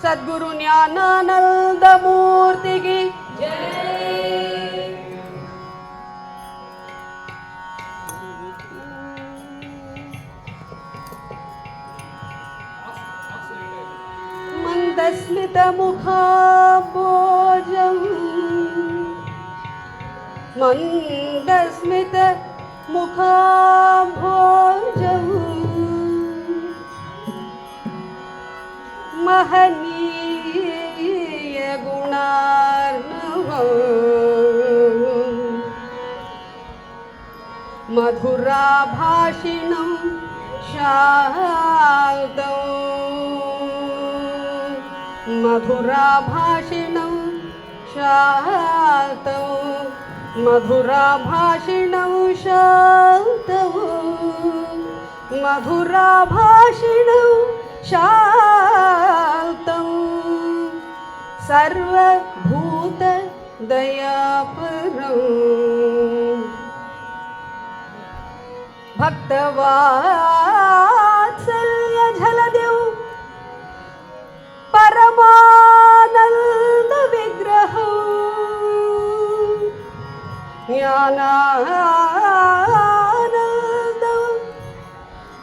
ಸದ್ಗುರು ಜ್ಞಾನಾನಂದ ಮೂರ್ತಿಗೆ ಮಂದಸ್ಮಿತ ಮುಖಾಂಬೋಜಂ ಮಂದಸ್ಮಿತ ಮುಖಾಂಬೋಜಂ ಮಹನೀಯ ಗುಣಾರ್ಣವಂ ಮಧುರಾಭಾಷಿಣಂ ಶಾಂತಂ ಮಧುರಾಭಾಷಿಣಂ ಶಾಂತಂ ಮಧುರಾಭಾಷಿಣಂ ಶಾಂತಂ ಮಧುರಾಭಾಷಿಣಂ ಶಾಂತಂ ಸರ್ವಭೂತ ದಯಾಪರಂ ಭಕ್ತವಾತ್ಸಲ್ಯ ಝಲದಿಂ ಪರಮಾನಂದ ವಿಗ್ರಹಂ ಜ್ಞಾನಾನಂದಂ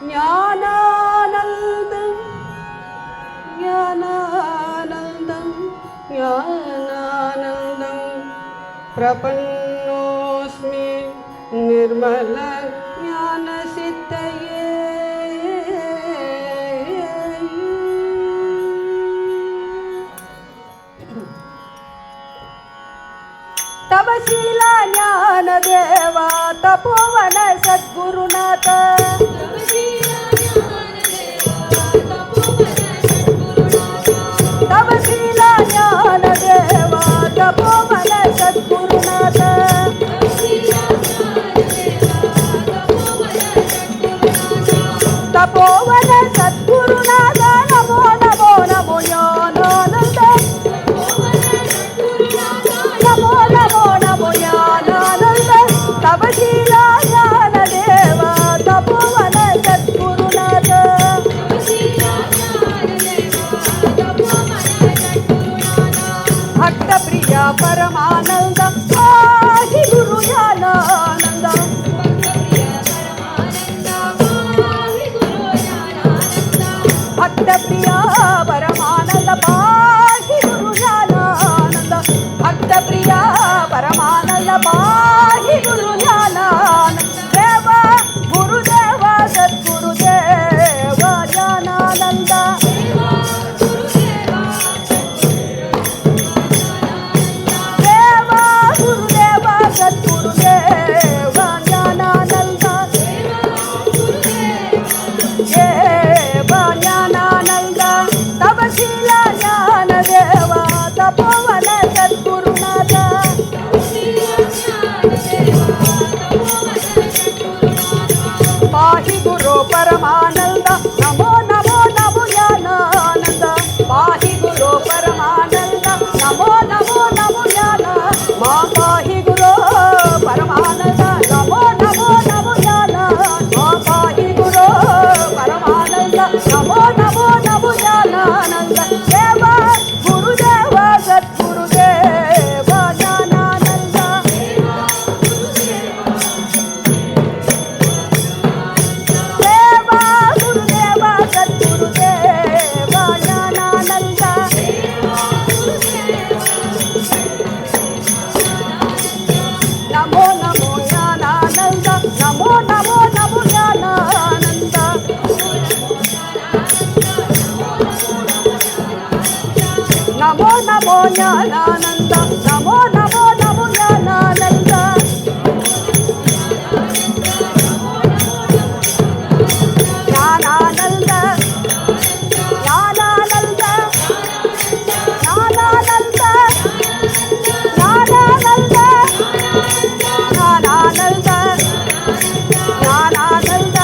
ಜ್ಞಾನಾನಂದಂ ಜ್ಞಾನಾನಂದಂ ಜ್ಞಾನಾನಂದಂ ಪ್ರಪನ್ನೋಸ್ಮಿ ನಿರ್ಮಲ ಜ್ಞಾನಸಿದ್ಧಯೇ ತಪಶೀಲ ಜ್ಞಾನ ದೇವ ತಪೋವನ ಸದ್ಗುರುನಾಥ ತಪಶೀಲ ಜ್ಞಾನ ದೇವ ತಪೋವನ ಸದ್ಗುರುನಾಥ ತಪೋವನ ಸದ್ಗುರುನಾಥ ನಮೋ ನಮೋ ನಮೋ ಜ್ಞಾನಾನಂದ ನಮೋ ನಮೋ ನಮೋ ಜ್ಞಾನಾನಂದ ತಪಶೀಲ ಜ್ಞಾನ ದೇವ ತಪೋವನ ಸದ್ಗುರುನಾಥ ಭಕ್ತ ಪ್ರಿಯ ಪರಮಾನಂದ ಪಾಹಿ ಗುರು ಜ್ಞಾನಾನಂದ ಭಕ್ತ ಪ್ರಿಯ ಪರಮಾನಂದ ಪಾಹಿ ಗುರು ಜ್ಞಾನಾನಂದ ಭಕ್ತ ಪ್ರಿಯ ಪರಮಾನಂದ ಪಾಹಿ ಗುರು ಜ್ಞಾನಾನಂದ ದೇವ ಗುರುದೇವ ಸದ್ಗುರುದೇವ ಜ್ಞಾನಾನಂದ ದೇವ ಗುರುದೇವ ಸದ್ಗುರುದೇವ ಜ್ಞಾನಾನಂದ ದೇವ ಜ್ಞಾನಾನಂದ ತಪಶೀಲ ಜ್ಞಾನ ದೇವ ತಪೋವನ ಸದ್ಗುರುನಾಥ ಪಾಹಿ ಗುರು ಪರಮಾನಂದ ನಮೋ ನಮೋ ನಮೋ ಜ್ಞಾನಾನಂದ ಪಾಹಿ ಗುರು ಪರಮಾನಂದ ನಮೋ ನಮೋ ನಮೋ ಜ್ಞಾನ ಮಾ ಪಾಹಿ ಗುರು ಪರಮಾನಂದ ನಮೋ ನಮೋ ನಮೋ ಜ್ಞಾನ ಮಾ ಪಾಹಿ ಗುರು ಪರಮಾನಂದ ನಮೋ ನಮೋ ನಮೋ ಜ್ಞಾನಾನಂದ ದೇವ ಗುರುದೇವ ಸದ್ಗುರುದೇವ ಜ್ಞಾನಾನಂದ ದೇವ ಗುರುದೇವ ಸದ್ಗುರುದೇವ ಜ್ಞಾನಾನಂದ ನಮೋ ನಮೋ ಜ್ಞಾನಾನಂದ ನಮೋ ನಮೋ ನಮೋ ಜ್ಞಾನಾನಂದ ನಮೋ ನಮೋ ಜ್ಞಾನಾನಂದ ನಮೋ ನಮೋ ನಮೋ ಜ್ಞಾನಾನಂದ ಜ್ಞಾನಾನಂದ ಜ್ಞಾನಾನಂದ ಜ್ಞಾನಾನಂದ ಜ್ಞಾನಾನಂದ ಜ್ಞಾನಾನಂದ ಜ್ಞಾನಾನಂದ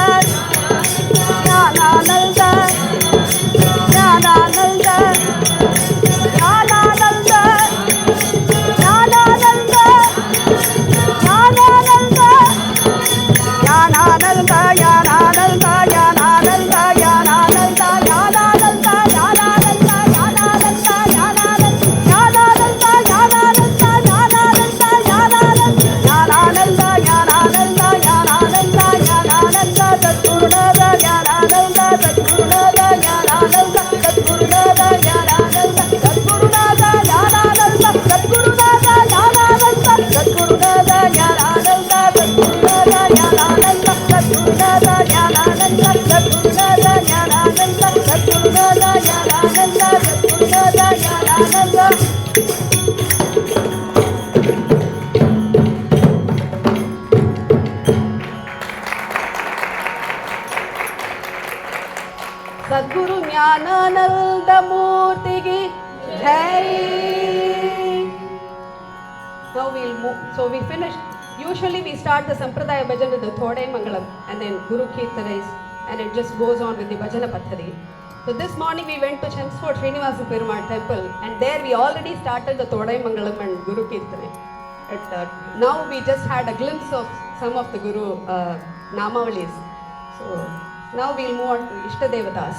ಜ್ಞಾನಾನಂದ ಜ್ಞಾನಾನಂದ ಜ್ಞಾನಾನಂದ ಜ್ಞಾನಾನಂದ ಸದ್ಗುರುನಾಥ ಜ್ಞಾನಾನಂದ. ಸದ್ಗುರು ಜ್ಞಾನಾನಂದ ಮೂರ್ತಿಗೆ ಜೈ. Now we'll move. So we finished. Usually we start the Sampradaya Bhajan with the Thodai Mangalam and then Guru Kirtana is, and it just goes on with the Bhajana Pathari. So this morning we went to Chelmsford Srinivasa Perumal temple, and there we already started the Thodai Mangalam and Guru Kirtana. Now we just had a glimpse of some of the Guru Namavalis. So now we'll move on to Ishta Devatas.